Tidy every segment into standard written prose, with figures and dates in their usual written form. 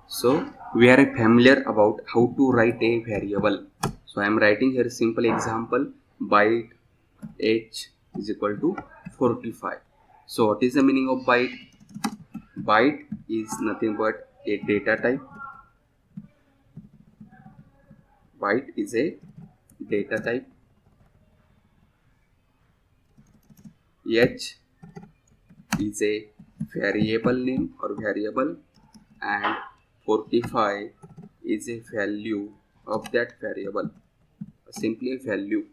So we are familiar about how to write a variable. So I am writing here simple example. Byte h is equal to 45. So what is the meaning of byte? Byte is nothing but a data type. Byte is a data type. H is a variable name or variable, and 45 is a value of that variable, simply a value.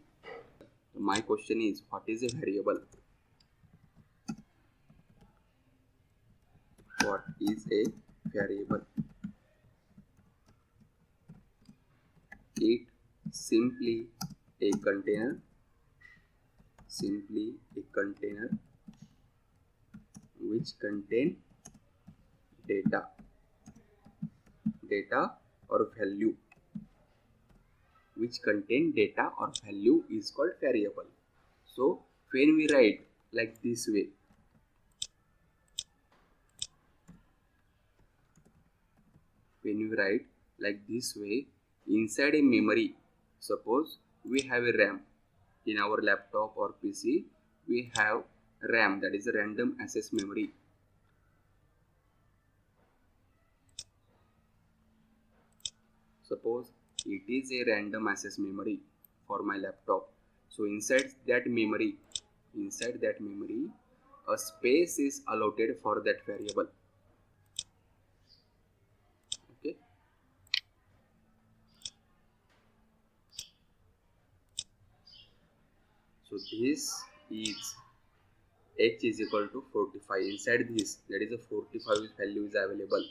My question is, what is a variable? What is a variable? It simply a container, simply a container which contain data, data or value, which contain data or value is called variable. So when we write like this way, when we write like this way, inside a memory, suppose we have a RAM in our laptop or PC, we have RAM, that is a random access memory. Suppose it is a random access memory for my laptop. So inside that memory, a space is allotted for that variable. Okay. So this is h is equal to 45. Inside this, that is a 45 value is available,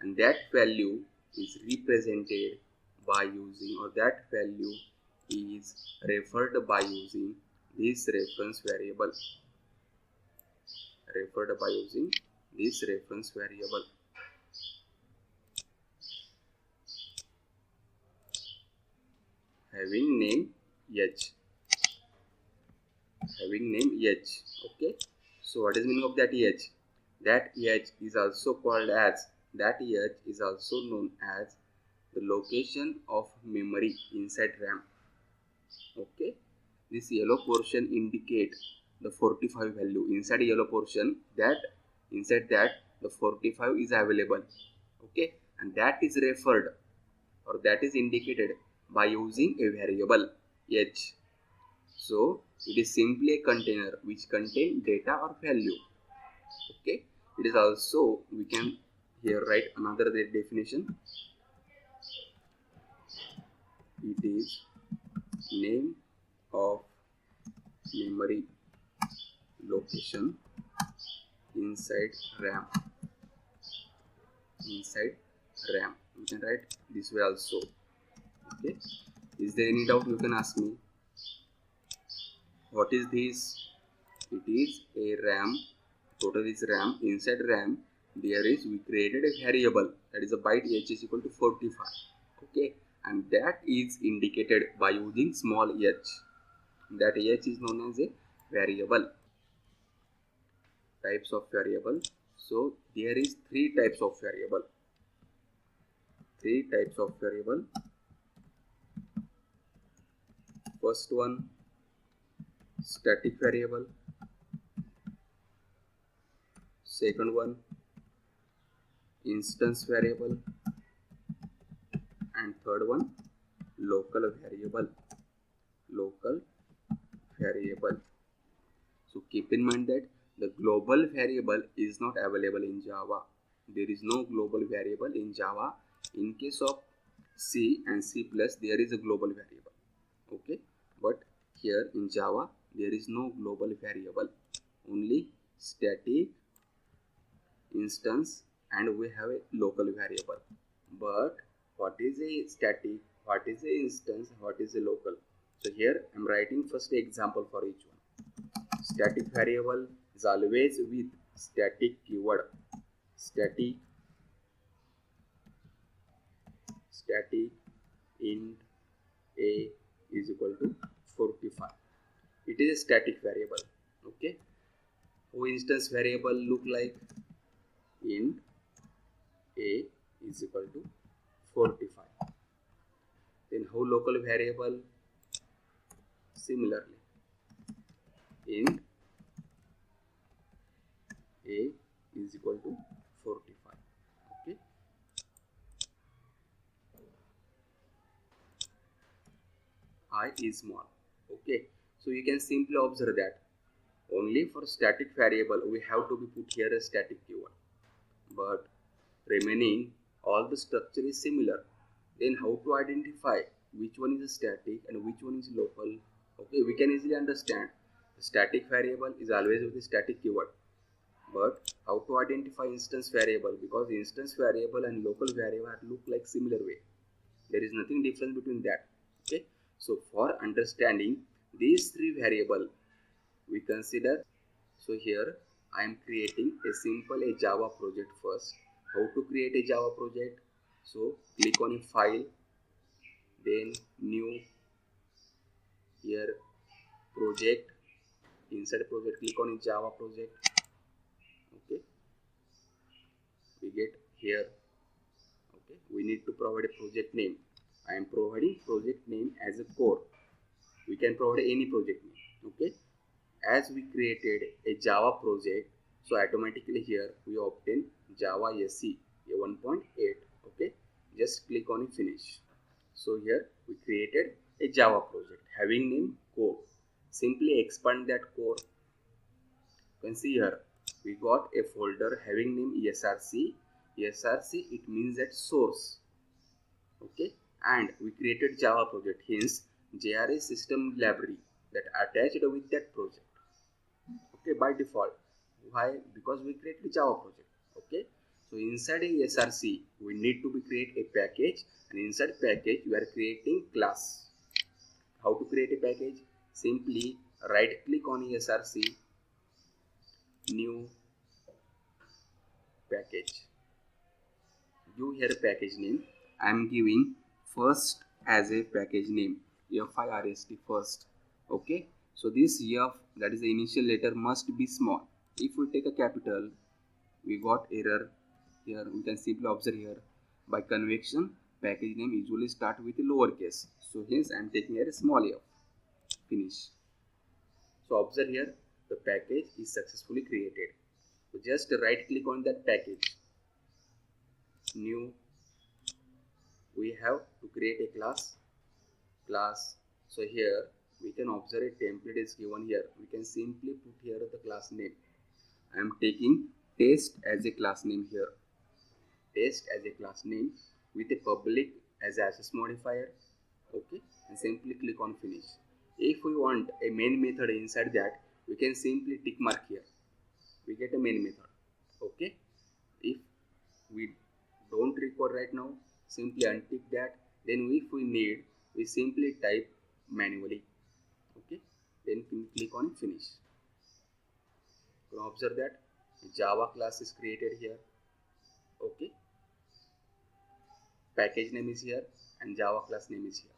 and that value is represented by using, or that value is referred by using this reference variable, referred by using this reference variable having name h, having name h. Okay. So what is meaning of that h? That h is also called as, that h is also known as the location of memory inside RAM. Okay. This yellow portion indicate the 45 value inside yellow portion, that inside that the 45 is available. Okay. And that is referred, or that is indicated by using a variable h. So it is simply a container which contain data or value. Okay. It is also, we can here write another definition. It is name of memory location inside RAM, inside RAM. You can write this way also. Okay. Is there any doubt? You can ask me. What is this? It is a RAM. Total is RAM. Inside RAM, there is, we created a variable, that is a byte h is equal to 45. Okay. And that is indicated by using small h. That h is known as a variable. Types of variable. So there is three types of variable. Three types of variable. First one, static variable. Second one, instance variable. And third one, local variable. Local variable. So keep in mind that the global variable is not available in Java. There is no global variable in Java. In case of C and C+, there is a global variable. Okay. But here in Java, there is no global variable. Only static, instance, and we have a local variable. But what is a static, what is a instance, what is a local? So here I'm writing first example for each one. Static variable is always with static keyword. Static, static int a is equal to 45. It is a static variable. Okay. How instance variable look like? Int a is equal to 45. Then how local variable? Similarly, int a is equal to 45. Okay, I is small. Okay, so you can simply observe that only for static variable we have to be put here a static keyword, but remaining all the structure is similar. Then how to identify which one is static and which one is local? Okay, we can easily understand the static variable is always with the static keyword, but how to identify instance variable? Because instance variable and local variable look like similar way, there is nothing different between that. Okay, so for understanding these three variable we consider, so here I am creating a simple Java project first. How to create a Java project? So click on a file, then new, here project, inside project click on a Java project. Okay, we get here. Okay, we need to provide a project name. I am providing project name as a core. We can provide any project name. Okay, as we created a Java project, so automatically here we obtain Java SE a 1.8. Okay, just click on finish. So here we created a Java project having name core. Simply expand that core. You can see here we got a folder having name ESRC. ESRC, it means that source. Okay, and we created Java project, hence JRA system library that attached with that project. Okay, by default. Why? Because we created Java project. Okay, so inside a SRC we need to be create a package, and inside package we are creating class. How to create a package? Simply right click on SRC, new package, give here package name. I am giving first as a package name, first first. Okay, so this f, that is the initial letter, must be small. If we take a capital, we got error. Here we can simply observe here, by convention package name usually start with a lowercase, so hence I am taking here a small f. Finish. So observe here, the package is successfully created. So just right click on that package, new, we have to create a class. So here we can observe a template is given here. We can simply put here the class name. I am taking test as a class name here, test as a class name with a public as access modifier. Okay, and simply click on finish. If we want a main method inside that, we can simply tick mark here, we get a main method. Okay, if we don't record right now, simply untick that. Then if we need, we simply type manually. Okay, then click on finish. You can observe that Java class is created here. Okay, package name is here and Java class name is here.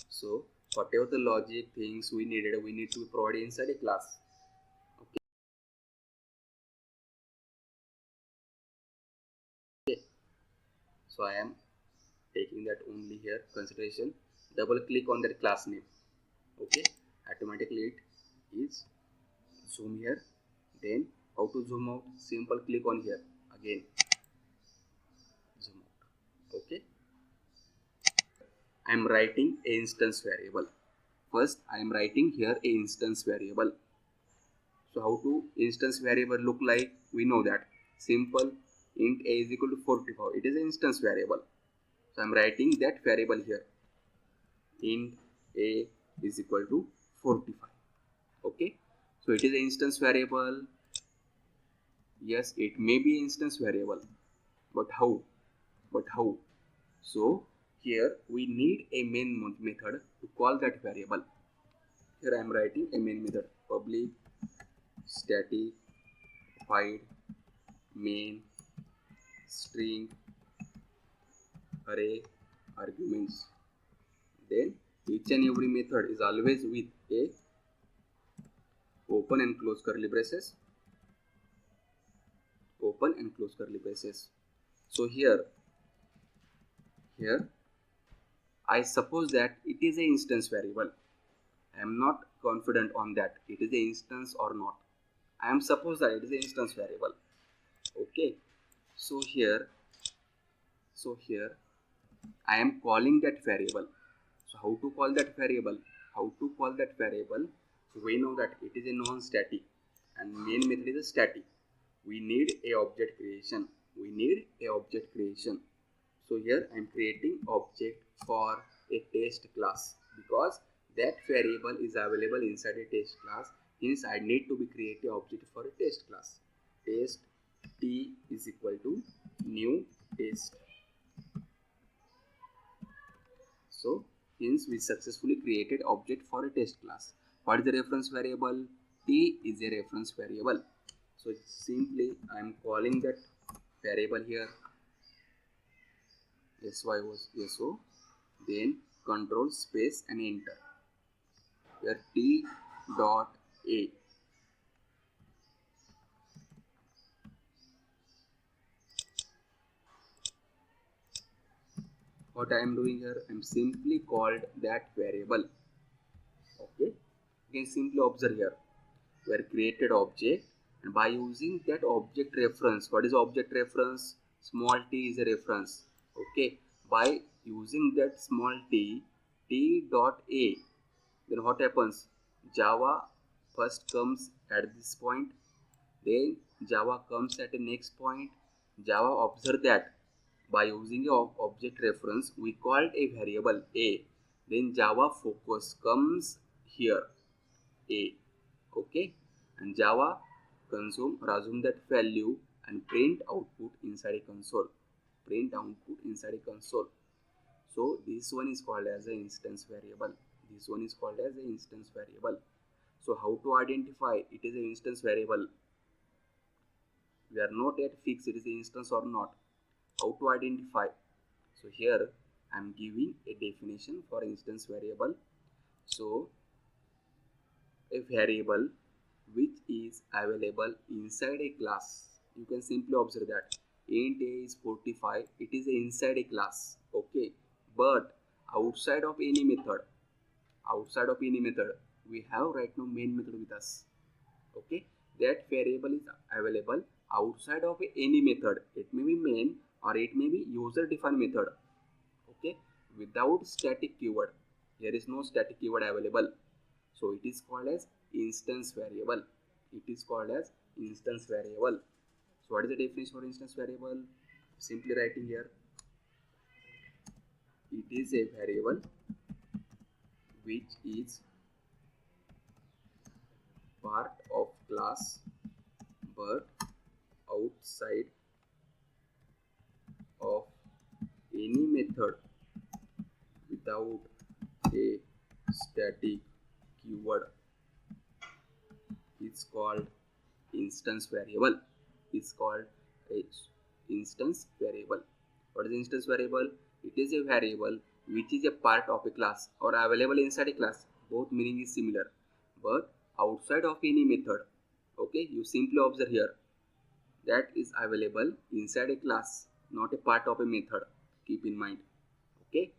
So whatever the logic things we needed, we need to provide inside a class. Okay, so I am taking that only here consideration. Double click on that class name. Okay, automatically it is zoom here. Then how to zoom out? Simple click on here again, zoom out. Okay, I am writing a instance variable. First I am writing here a instance variable. So how to instance variable look like? We know that simple, int a is equal to 45. It is an instance variable. So I am writing that variable here, int a is equal to 45. Okay, so it is an instance variable. Yes, it may be instance variable, but how? So here we need a main method to call that variable. Here I am writing a main method, public static void main string array arguments. Then each and every method is always with a open and close curly braces. open and close curly braces. So here I suppose that it is an instance variable. I am not confident on that it is an instance or not. I am suppose that it is an instance variable. Okay, so here I am calling that variable. So how to call that variable? So we know that it is a non-static and main method is a static. We need a object creation. So here I am creating object for a test class because that variable is available inside a test class. Hence I need to be create a object for a test class. Test t is equal to new test. So hence we successfully created object for a test class. What is the reference variable? T is a reference variable. So simply I am calling that variable here SYO, then control space and enter. Here T dot A. What I am doing here, I am simply called that variable. Okay, you can simply observe here. We are created object, and by using that object reference, what is object reference? Small t is a reference. Okay, by using that small t dot A, then what happens? Java first comes at this point, then Java comes at the next point. Java observe that by using a object reference we called a variable A, then Java focus comes here A. Okay, and Java assume that value and print output inside a console. So this one is called as an instance variable. So how to identify it is an instance variable? We are not yet fixed it is an instance or not. How to identify? So here I am giving a definition for instance variable. So a variable which is available inside a class. You can simply observe that int a is 45. It is inside a class. Okay, but outside of any method, we have right now main method with us. Okay, that variable is available outside of any method. It may be main or it may be user defined method. Okay, without static keyword. Here is no static keyword available. So it is called as instance variable. So what is the definition for instance variable? Simply writing here. It is a variable which is part of class but outside of any method without a static keyword. It's called instance variable. What is instance variable? It is a variable which is a part of a class or available inside a class. Both meaning is similar, but outside of any method. Okay, you simply observe here that is available inside a class, not a part of a method. Keep in mind. Okay,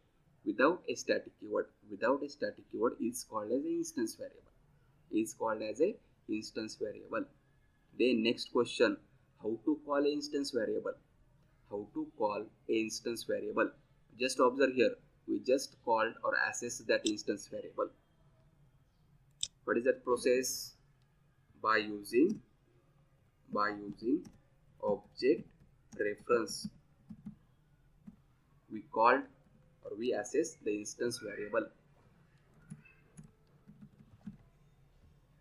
without a static keyword is called as an instance variable. Then next question, how to call an instance variable? Just observe here, we just called or accessed that instance variable. What is that process? By using object reference, we called or we access the instance variable.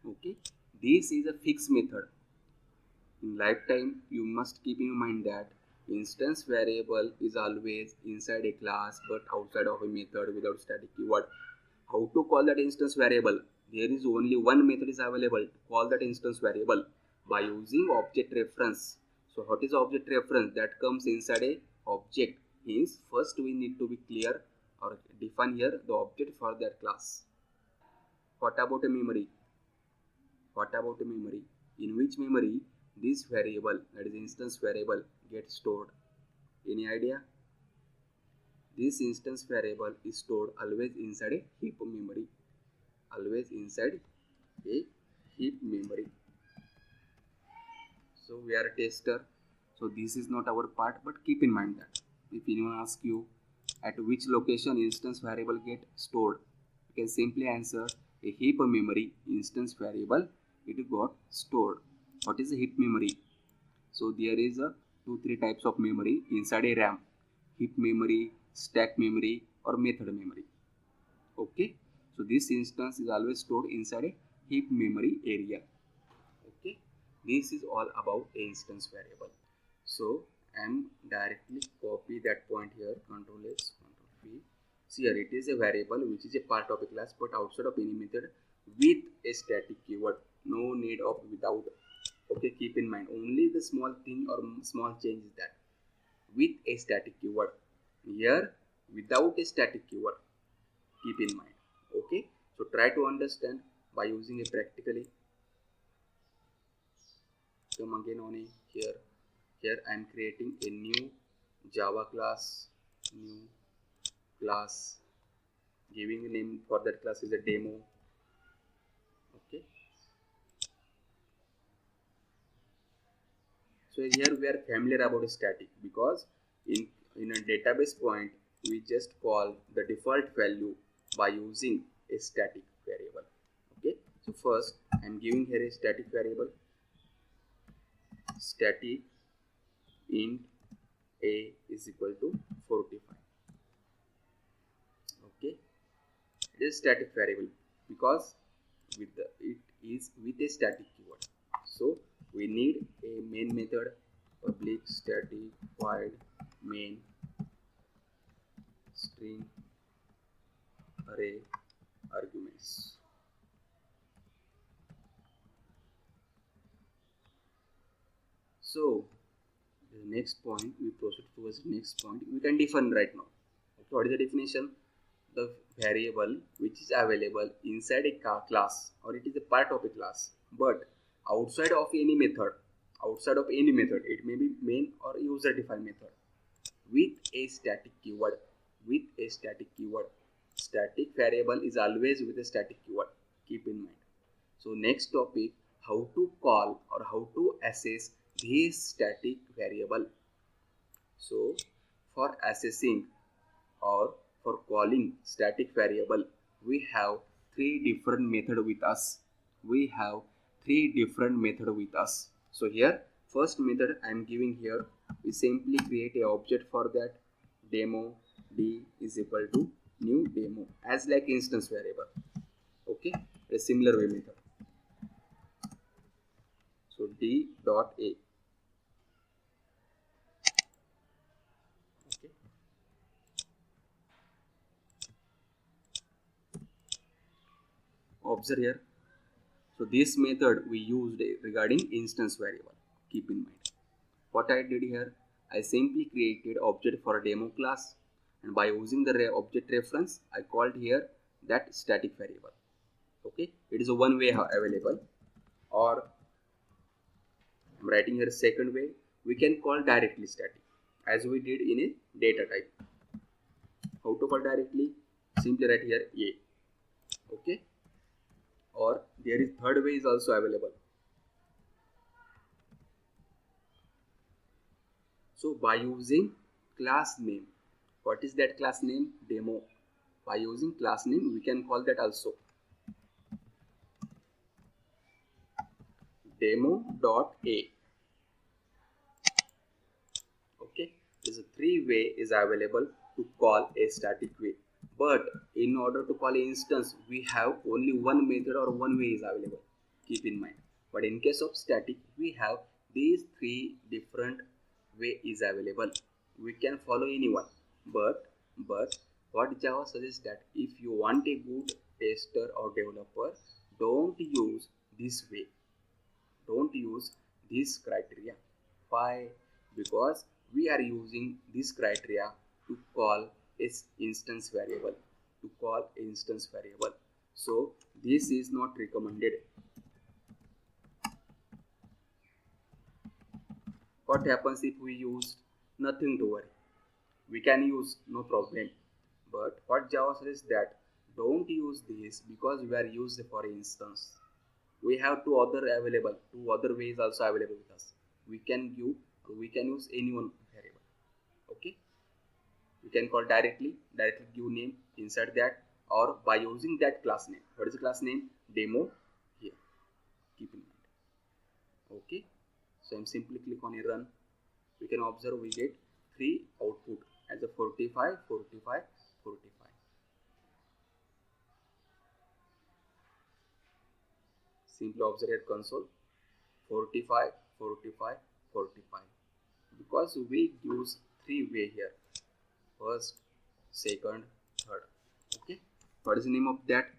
Okay, this is a fixed method. In lifetime, you must keep in mind that instance variable is always inside a class but outside of a method without static keyword. How to call that instance variable? There is only one method is available to call that instance variable, by using object reference. So what is object reference? That comes inside a object. Means first we need to be clear or define here the object for that class. What about a memory? In which memory this variable, that is instance variable, gets stored? Any idea? This instance variable is stored always inside a heap memory. Always inside a heap memory. So we are a tester. So this is not our part, but keep in mind that if anyone asks you at which location instance variable get stored, you can simply answer a heap memory instance variable it got stored. What is a heap memory? So there is a 2-3 types of memory inside a RAM: heap memory, stack memory, or method memory. Okay, so this instance is always stored inside a heap memory area. Okay, this is all about a instance variable. So I'm directly copy that point here, Control S, Control V. See here, it is a variable which is a part of a class but outside of any method with a static keyword. No need of without. Okay, keep in mind only the small thing or small change is that with a static keyword. Here without a static keyword. Keep in mind. Okay, so try to understand by using a practically. Come again on a here I am creating a new Java class, giving a name for that class is a demo. Okay, so here we are familiar about static because in a database point we just call the default value by using a static variable. Okay, so first I am giving here a static variable, static int a is equal to 45. Okay, it is static variable because it is with a static keyword. So we need a main method, public static void main string array arguments. So the next point, we proceed towards the next point. We can define right now. Okay, what is the definition? The variable which is available inside a class, or it is a part of a class, but outside of any method, it may be main or user defined method with a static keyword. Static variable is always with a static keyword. Keep in mind. So next topic, how to call or how to assess this static variable. So for assessing or for calling static variable, we have three different methods with us. So here first method I am giving here, we simply create a object for that, demo d is equal to new demo as like instance variable. Okay, a similar way method. So d dot a. Okay, observe here. So this method we used regarding instance variable. Keep in mind. What I did here, I simply created object for a demo class, and by using the object reference, I called here that static variable. Okay, it is a one way available, or I'm writing here second way. We can call directly static as we did in a data type. How to call directly? Simply write here a. Okay, or there is third way is also available. So by using class name, what is that class name? Demo. By using class name, we can call that also demo.a. Okay, this is three way is available to call a static way. But in order to call an instance, we have only one method or one way is available. Keep in mind. But in case of static, we have these three different way is available. We can follow any one. But what Java suggests that if you want a good tester or developer, don't use this way. Don't use this criteria. Why? Because we are using this criteria to call its instance variable. So this is not recommended. What happens if we use nothing to worry? We can use, no problem. But what Java says that don't use this because we are used for instance. We have two other ways also available with us. We can use any one variable. Okay, we can call directly give name inside that, or by using that class name. What is the class name? Demo here. Keep in mind. Okay, so I'm simply click on a run. We can observe we get 3 output as a 45, 45, 45. Simply observe at console 45, 45, 45. Because we use 3 way here: first, second, third. Okay, what is the name of that?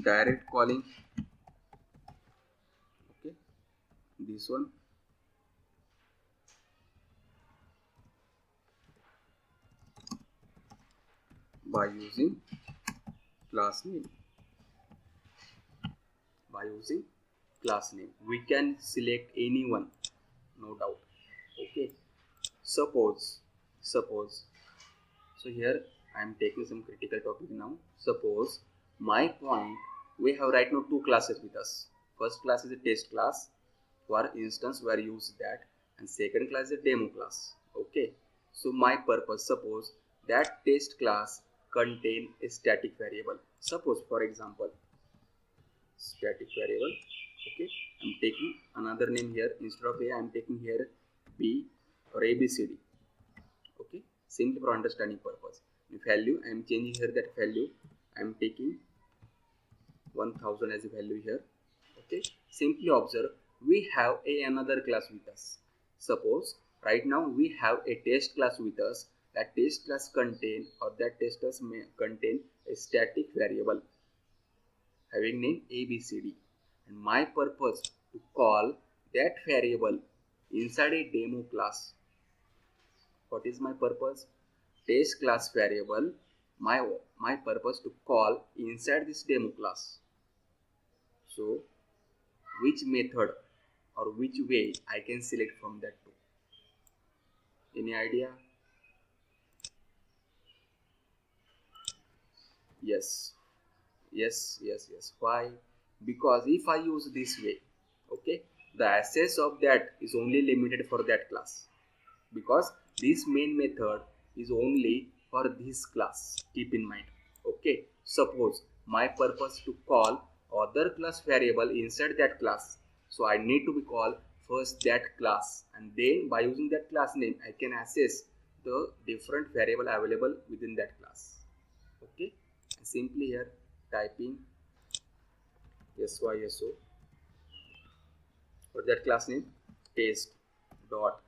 Direct calling. Okay, this one. By using class name. By using class name, we can select anyone, no doubt. Okay, suppose. So here I am taking some critical topic now. Suppose my point, we have right now 2 classes with us. First class is a test class. For instance, we are use that, and second class is a demo class. Okay, so my purpose, suppose that test class contain a static variable. Suppose for example, static variable. Okay, I'm taking another name here. Instead of a, I'm taking here b or abcd. Okay, simply for understanding purpose. The value I am changing here, that value I am taking 1000 as a value here. Okay, simply observe we have another class with us. Suppose right now we have a test class with us. That test class contain, or that test class may contain a static variable having name abcd, and my purpose to call that variable inside a demo class. What is my purpose? Test class variable, my purpose to call inside this demo class. So which method or which way I can select from that two? Any idea? Yes, yes. Why? Because if I use this way, okay, the access of that is only limited for that class, because this main method is only for this class. Keep in mind. Okay, suppose my purpose to call other class variable inside that class, so I need to be call first that class, and then by using that class name I can access the different variable available within that class. Okay, and simply here typing SYSO for that class name test dot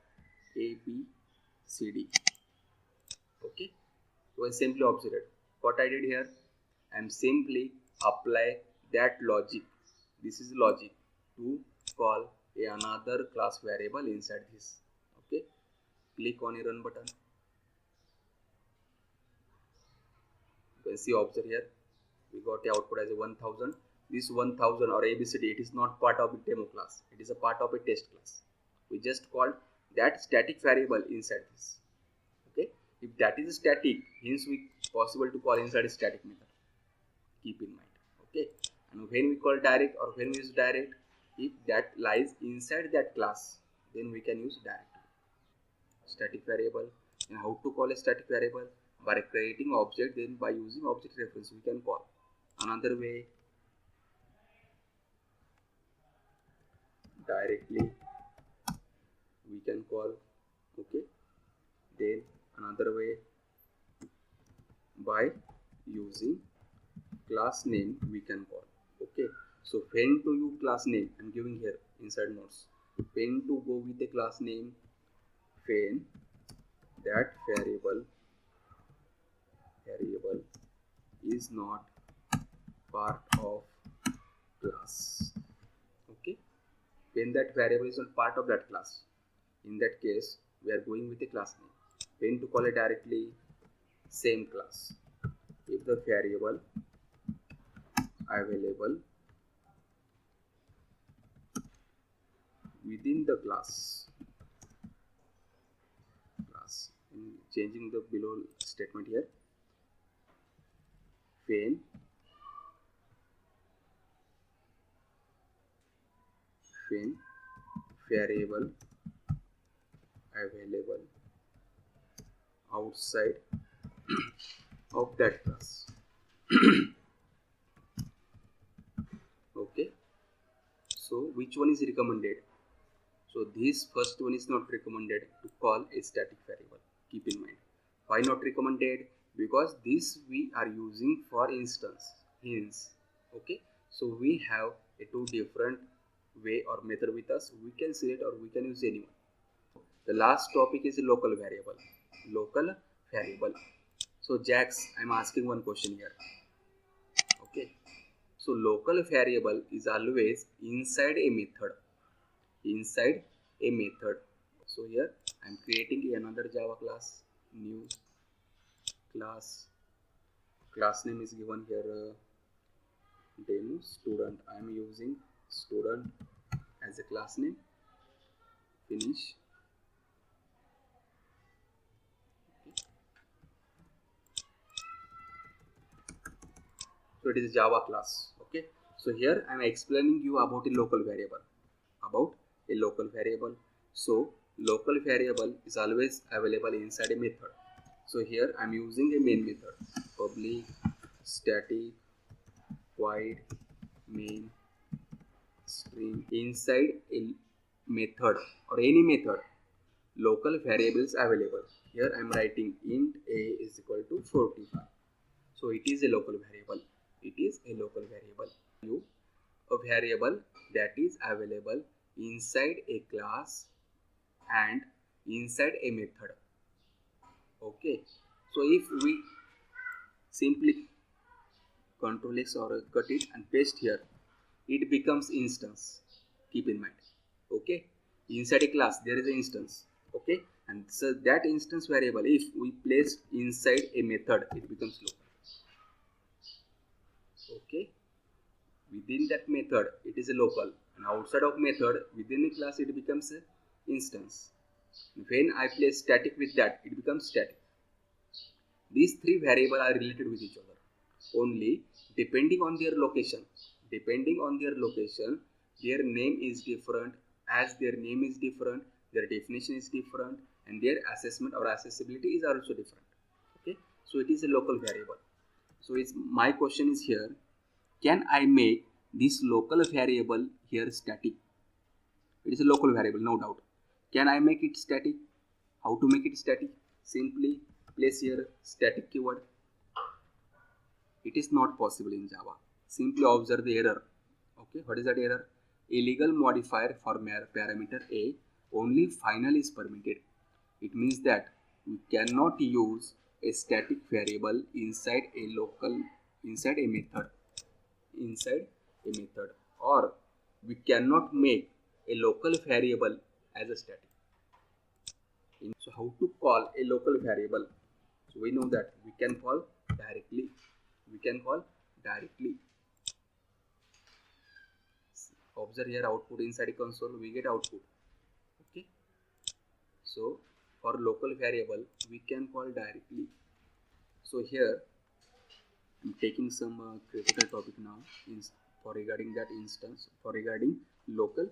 abcd. Okay, so I simply observe it. What I did here, I am simply apply that logic. This is logic to call another class variable inside this. Okay, click on a run button. You can see, observe here we got a output as a 1000. This 1000 or abcd, it is not part of the demo class, it is a part of a test class. We just called that static variable inside this. Okay, if that is static, hence we possible to call inside a static method. Keep in mind. Okay, and when we call direct, or when we use direct, if that lies inside that class, then we can use direct. Static variable. And how to call a static variable? By creating object, then by using object reference we can call. Another way, directly we can call. Okay, then another way, by using class name we can call. Okay, so when to use class name, I'm giving here inside notes. When to go with the class name? When that variable is not part of class. Okay, when that variable is not part of that class, in that case we are going with the class name. When to call it directly? Same class. If the variable available within the class. In changing the below statement here, when variable available outside of that class. Okay, so which one is recommended? So this first one is not recommended to call a static variable. Keep in mind. Why not recommended? Because this we are using for instance. Hence, okay. So we have a two different way or method with us. We can select or we can use anyone. The last topic is local variable. Local variable. So Jax, I'm asking one question here. Okay. So local variable is always inside a method. Inside a method. So here I'm creating another Java class. New class. Class name is given here. Demo student. I'm using student as a class name. Finish. So it is a Java class. Okay. So here I am explaining you about a local variable. About a local variable. So local variable is always available inside a method. So here I am using a main method. Public static void main string. Inside a method or any method, local variables available. Here I am writing int a is equal to 45. So it is a local variable. It is a local variable. A variable that is available inside a class and inside a method. Okay. So if we simply Control X or cut it and paste here, it becomes instance. Keep in mind. Okay. Inside a class there is an instance. Okay. And so that instance variable, if we place inside a method, it becomes local. Okay, within that method it is a local, and outside of method within a class it becomes a instance. When I place static with that, it becomes static. These three variables are related with each other only depending on their location. Depending on their location, their name is different. As their name is different, their definition is different, and their assessment or accessibility is also different. Okay, so it is a local variable. So it's my question is here, can I make this local variable here static? It is a local variable, no doubt. Can I make it static? How to make it static? Simply place here static keyword. It is not possible in Java. Simply observe the error. Okay, what is that error? A legal modifier for parameter A, only final is permitted. It means that we cannot use a static variable inside a method, or we cannot make a local variable as a static. So how to call a local variable? So we know that we can call directly. Observe here output inside a console, we get output. Okay. So for local variable we can call directly. So here I'm taking some critical topic now for regarding that instance. For regarding local,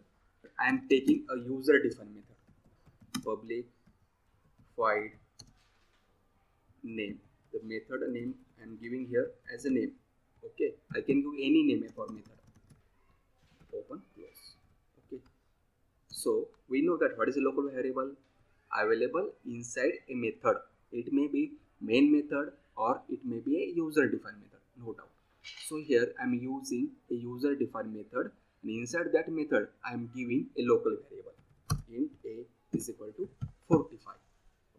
I am taking a user defined method. Public void name. The method name I am giving here as a name. Okay, I can give any name for method. Open, close. Okay. So we know that what is a local variable? Available inside a method. It may be main method or it may be a user defined method, no doubt. So here I am using a user defined method, and inside that method I am giving a local variable. Int a is equal to 45.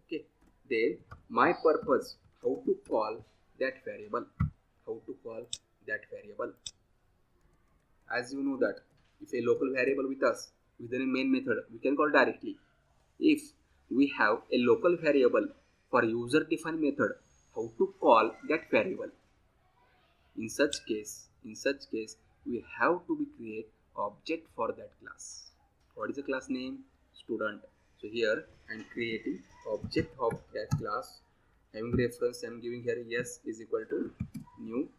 Okay. Then my purpose, how to call that variable. As you know that if a local variable with us within a main method, we can call directly. If we have a local variable for user defined method, how to call that variable? In such case we have to be create object for that class. What is the class name? Student. So here I am creating object of that class. Having reference I am giving here yes is equal to new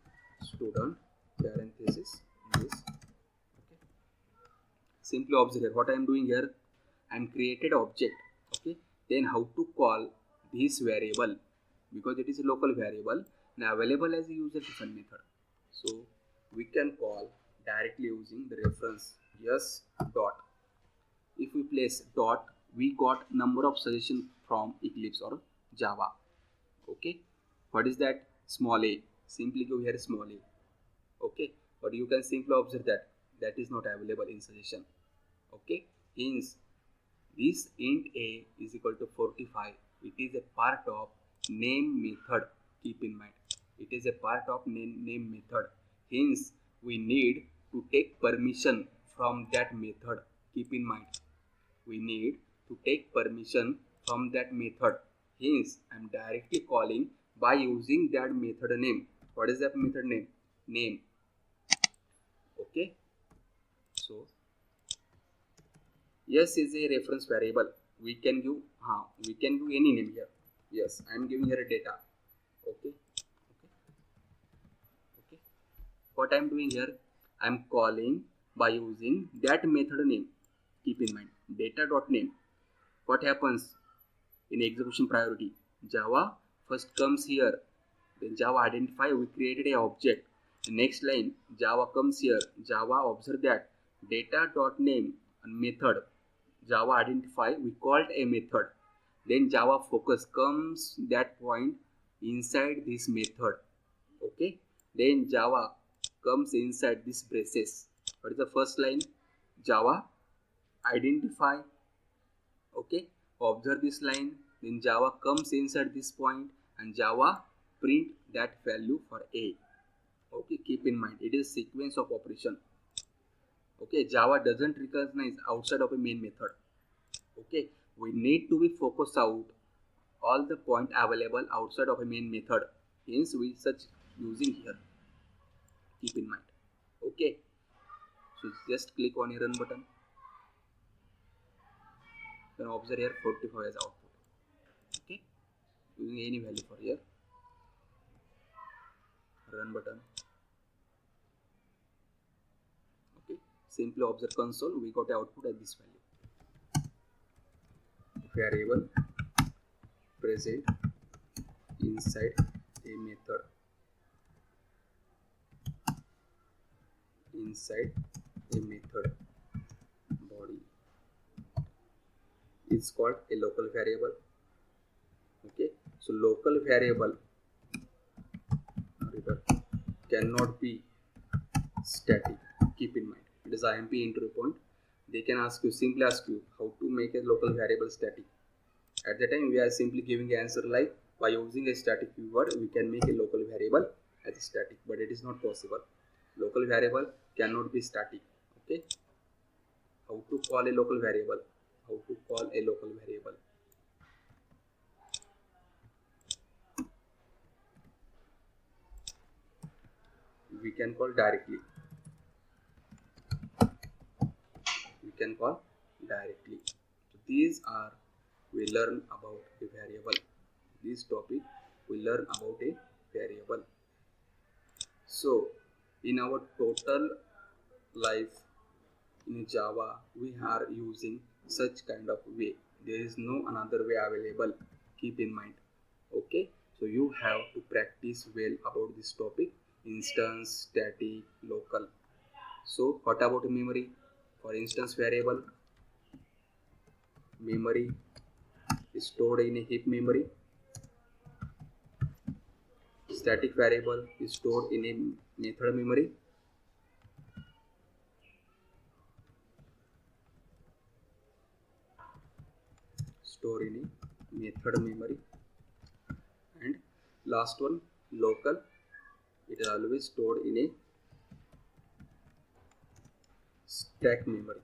student parenthesis this. Okay. Simply observe here what I am doing here. I am created object. Okay. Then how to call this variable, because it is a local variable and available as a user define method. So we can call directly using the reference yes dot. If we place dot, we got number of suggestions from Eclipse or Java. Okay, what is that? Small a. Simply go here small a. Okay, but you can simply observe that that is not available in suggestion. Okay, hence this int a is equal to 45. It is a part of name method. Keep in mind, it is a part of name method. Hence, we need to take permission from that method. Keep in mind, we need to take permission from that method. Hence, I am directly calling by using that method name. What is that method name? Name. Okay. So yes is a reference variable. We can give any name here. Yes, I am giving here a data. Okay. Okay. What I am doing here? I am calling by using that method name. Keep in mind data.name. What happens in execution priority? Java first comes here. Then Java identify, we created a object. The next line Java comes here. Java observe that data.name and method. Java identify, we called a method. Then Java focus comes that point inside this method. Okay. Then Java comes inside this braces. What is the first line? Java identify. Okay. Observe this line. Then Java comes inside this point and Java print that value for a. Okay. Keep in mind it is sequence of operation. Okay. Java doesn't recognize outside of a main method. Okay, we need to be focused out all the point available outside of a main method. Hence we such using here. Keep in mind. Okay, so just click on your run button. You can observe here 45 as output. Okay, using any value for here. Run button. Okay, simply observe console. We got output at this value. Variable present inside a method. Inside a method body is called a local variable. Okay, so local variable cannot be static. Keep in mind it is IMP entry point. They can ask you, simply ask you how to make a local variable static. At the time we are simply giving an answer like by using a static keyword we can make a local variable as a static, but it is not possible. Local variable cannot be static. Okay, how to call a local variable? How to call a local variable? We can call directly. We can call directly. So these are we learn about a variable. This topic we learn about a variable. So in our total life in Java we are using such kind of way. There is no another way available. Keep in mind. Okay, so you have to practice well about this topic: instance, static, local. So what about memory? For instance variable, memory is stored in a heap memory. Static variable is stored in a method memory. Store in a method memory. And last one, local, it is always stored in a stack memory.